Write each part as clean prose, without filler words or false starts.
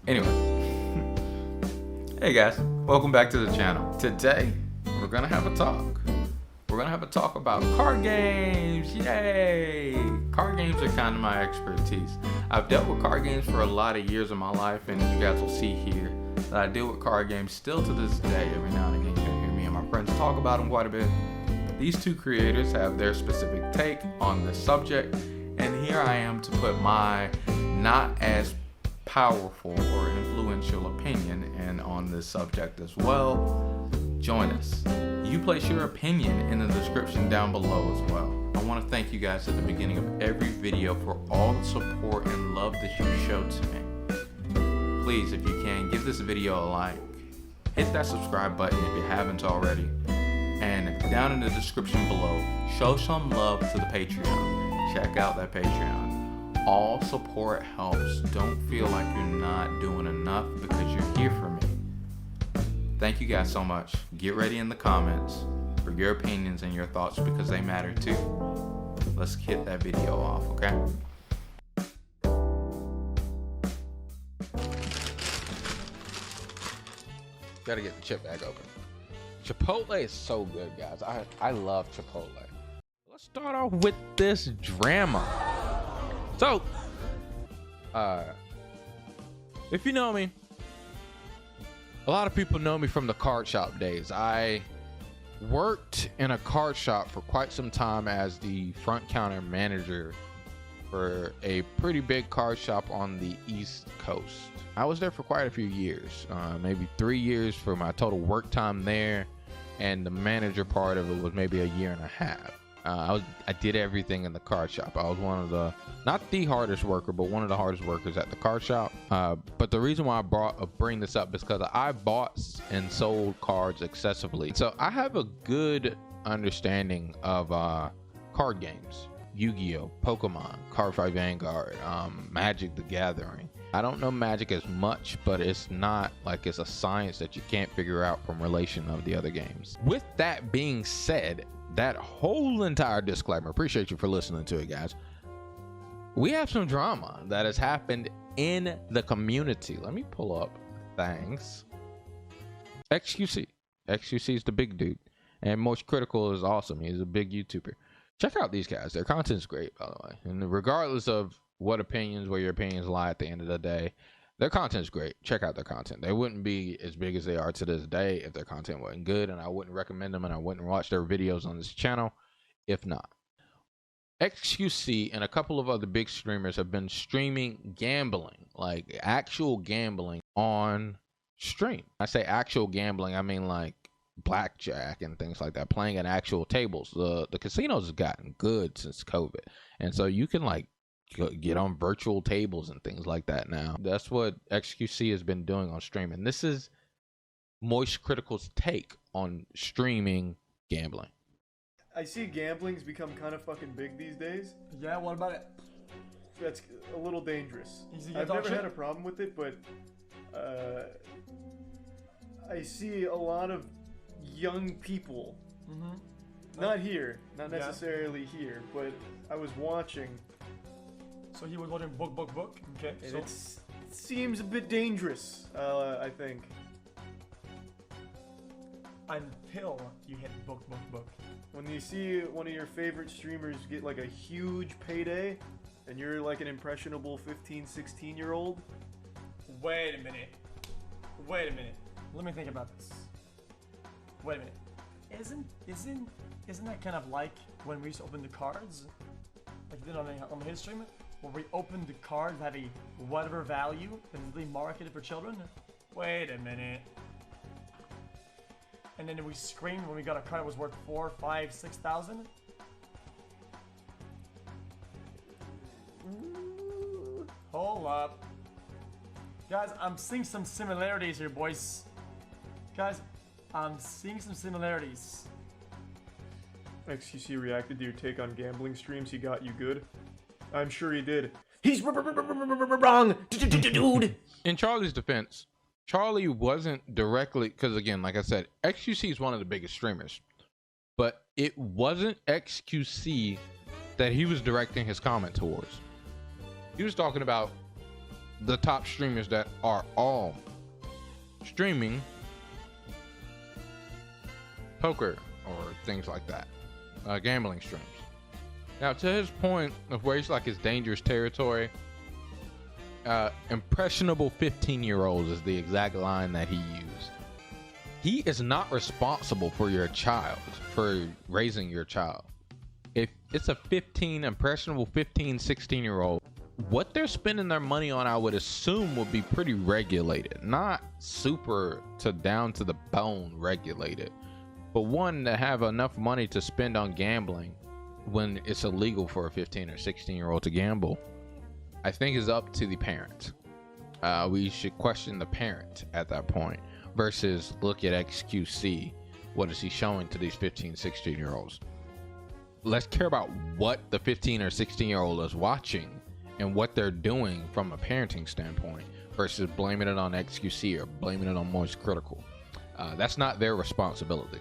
Anyway, hey guys, welcome back to the channel. Today, we're gonna have a talk. We're gonna have a talk about card games. Yay! Card games are kind of my expertise. I've dealt with card games for a lot of years of my life, and you guys will see here that I deal with card games still to this day. Every now and again, you hear me and my friends talk about them quite a bit. These two creators have their specific take on this subject, and here I am to put my not as powerful or influential opinion in on this subject as well. Join us. You place your opinion in the description down below as well. I want to thank you guys at the beginning of every video for all the support and love that you showed to me. Please, if you can, give this video a like. Hit that subscribe button if you haven't already. And down in the description below, show some love to the Patreon. Check out that Patreon. All support helps. Don't feel like you're not doing enough because you're here for me. Thank you guys so much. Get ready in the comments for your opinions and your thoughts because they matter too. Let's hit that video off, okay? Gotta get the chip bag open. Chipotle is so good, guys. I love Chipotle. Let's start off with this drama. So, if you know me, a lot of people know me from the card shop days. I worked in a card shop for quite some time as the front counter manager for a pretty big card shop on the East Coast. I was there for quite a few years, maybe 3 years for my total work time there, and the manager part of it was maybe a year and a half. I did everything in the card shop. I was one of the, not the hardest worker, but one of the hardest workers at the card shop. But the reason why I bring this up is because I bought and sold cards excessively. So I have a good understanding of card games. Yu-Gi-Oh, Pokemon, Cardfight Vanguard, Magic the Gathering. I don't know Magic as much, but it's not like it's a science that you can't figure out from relation of the other games. With that being said, that whole entire disclaimer, appreciate you for listening to it, guys. We have some drama that has happened in the community. Let me pull up things. XQC is the big dude, and Most Critical is awesome. He's a big YouTuber. Check out these guys. Their content's great, by the way. And regardless of what opinions, where your opinions lie at the end of the day, their content's great. Check out their content. They wouldn't be as big as they are to this day if their content wasn't good, and I wouldn't recommend them, and I wouldn't watch their videos on this channel if not. XQC and a couple of other big streamers have been streaming gambling, like actual gambling on stream. I say actual gambling, I mean like blackjack and things like that, playing at actual tables. The casinos have gotten good since COVID, and so you can like get on virtual tables and things like that now. That's what XQC has been doing on stream, and this is Moist Critical's take on streaming gambling. I see gambling's become kind of fucking big these days. Yeah, what about it? That's a little dangerous. I've never had a problem with it, but I see a lot of young people. Not here, not necessarily here, but I was watching. So he was watching book. Okay. And so it seems a bit dangerous, I think. Until you hit book. When you see one of your favorite streamers get like a huge payday, and you're like an impressionable 15, 16-year-old. Wait a minute. Let me think about this. Wait a minute. Isn't that kind of like when we used to open the cards? Like you did on his stream? Where we opened the cards that have a whatever value that is really marketed for children? Wait a minute. And then we screamed when we got a card that was worth 4, 5, 6,000? Hold up. Guys, I'm seeing some similarities here, boys. Guys, I'm seeing some similarities. XQC reacted to your take on gambling streams. He got you good. I'm sure he did. He's wrong, dude. In Charlie's defense, Charlie wasn't directly, because again, like I said, XQC is one of the biggest streamers, but it wasn't XQC that he was directing his comment towards. He was talking about the top streamers that are all streaming poker or things like that, gambling streams. Now, to his point of where he's like his dangerous territory, impressionable 15-year-olds is the exact line that he used. He is not responsible for your child, for raising your child. If it's a impressionable 15, 16-year-old, what they're spending their money on, I would assume, would be pretty regulated. Not super to down to the bone regulated, but one to have enough money to spend on gambling when it's illegal for a 15 or 16-year-old to gamble, I think is up to the parent. We should question the parent at that point versus look at XQC. What is he showing to these 15, 16-year-olds? Let's care about what the 15 or 16-year-old is watching and what they're doing from a parenting standpoint versus blaming it on XQC or blaming it on Moist Critical. That's not their responsibility.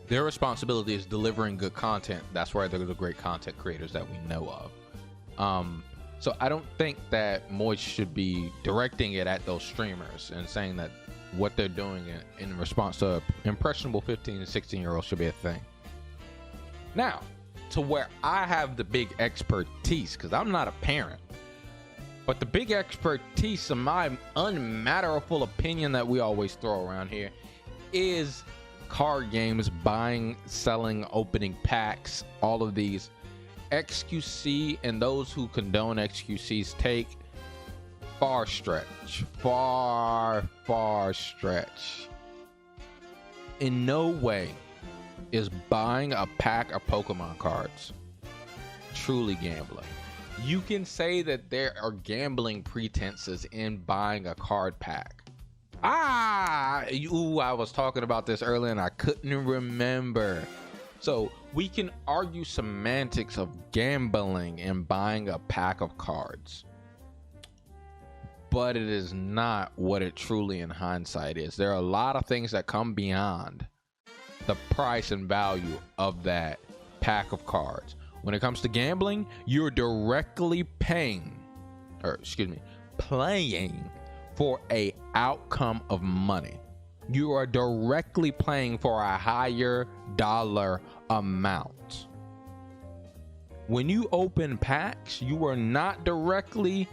Their responsibility is delivering good content. That's why they're the great content creators that we know of. So I don't think that Moist should be directing it at those streamers and saying that what they're doing in response to impressionable 15 and 16-year-olds should be a thing. Now, to where I have the big expertise, because I'm not a parent, but the big expertise of my unmatterful opinion that we always throw around here is card games, buying, selling, opening packs, all of these. XQC and those who condone XQC's take far stretch. In no way is buying a pack of Pokemon cards truly gambling. You can say that there are gambling pretenses in buying a card pack. I was talking about this earlier and I couldn't remember. So we can argue semantics of gambling and buying a pack of cards, but it is not what it truly in hindsight is. There are a lot of things that come beyond the price and value of that pack of cards. When it comes to gambling, you're directly playing for a outcome of money. You are directly playing for a higher dollar amount. When you open packs, you are not directly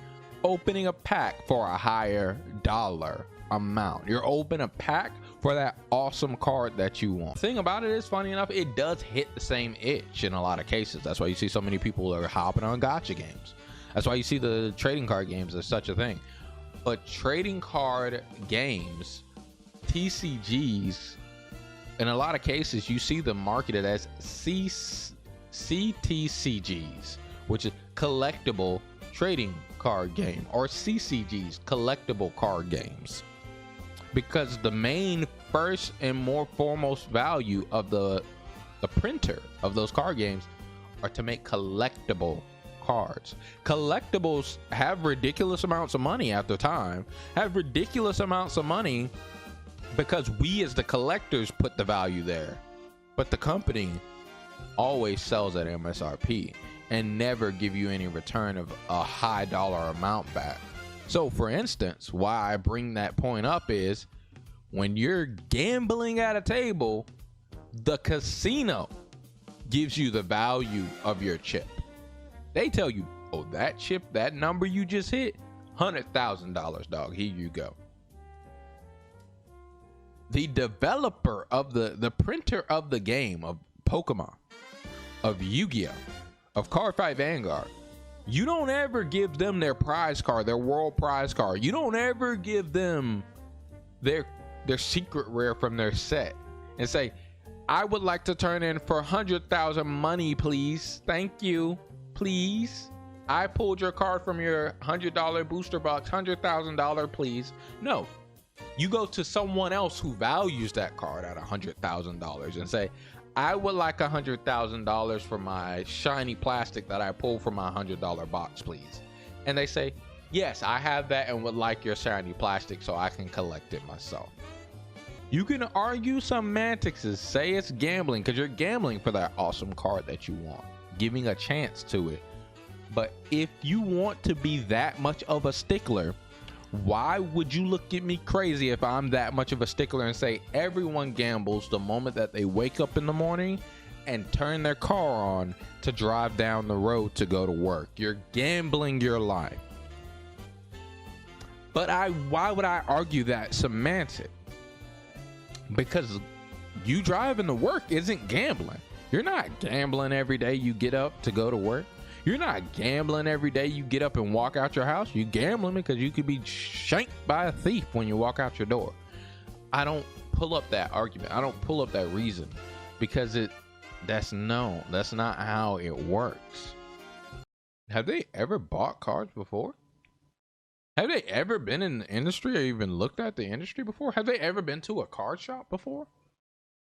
opening a pack for a higher dollar amount. You're opening a pack for that awesome card that you want. The thing about it is, funny enough, it does hit the same itch in a lot of cases. That's why you see so many people are hopping on gacha games. That's why you see the trading card games as such a thing. But trading card games, TCGs, in a lot of cases, you see them marketed as CTCGs, which is collectible trading card game, or CCGs, collectible card games. Because the main first and more foremost value of the printer of those card games are to make collectible cards. Collectibles have ridiculous amounts of money at the time, have ridiculous amounts of money because we as the collectors put the value there. But the company always sells at MSRP and never give you any return of a high dollar amount back. So for instance, why I bring that point up is when you're gambling at a table, the casino gives you the value of your chip. They tell you, oh, that chip, that number you just hit, $100,000, dog. Here you go. The developer of the printer of the game of Pokemon, of Yu-Gi-Oh, of Cardfight Vanguard, you don't ever give them their prize card, their world prize card. You don't ever give them their secret rare from their set and say, I would like to turn in for 100,000 money, please. Thank you, please. I pulled your card from your $100 booster box, $100,000, please. No, you go to someone else who values that card at $100,000 and say, I would like $100,000 for my shiny plastic that I pulled from my $100 box, please. And they say, yes, I have that and would like your shiny plastic so I can collect it myself. You can argue semantics and say it's gambling because you're gambling for that awesome card that you want, giving a chance to it. But if you want to be that much of a stickler, why would you look at me crazy if I'm that much of a stickler and say everyone gambles the moment that they wake up in the morning and turn their car on to drive down the road to go to work? You're gambling your life. But why would I argue that semantic? Because you driving to work isn't gambling. You're not gambling every day you get up to go to work. You're not gambling every day you get up and walk out your house. You're gambling because you could be shanked by a thief when you walk out your door. I don't pull up that argument. I don't pull up that reason because that's not how it works. Have they ever bought cars before? Have they ever been in the industry or even looked at the industry before? Have they ever been to a car shop before?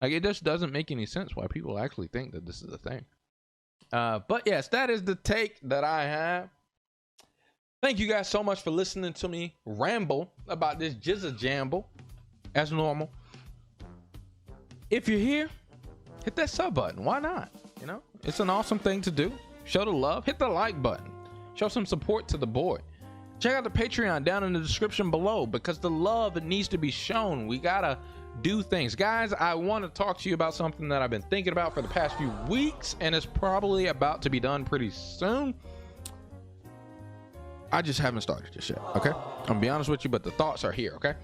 Like, it just doesn't make any sense why people actually think that this is a thing. But yes, that is the take that I have. Thank you guys so much for listening to me ramble about this jizza jamble as normal. If you're here, hit that sub button. Why not? You know, it's an awesome thing to do. Show the love. Hit the like button. Show some support to the boy. Check out the Patreon down in the description below because the love needs to be shown. We gotta do things. Guys, I want to talk to you about something that I've been thinking about for the past few weeks, and it's probably about to be done pretty soon. I just haven't started just yet, okay? I'm gonna be honest with you, but the thoughts are here, okay?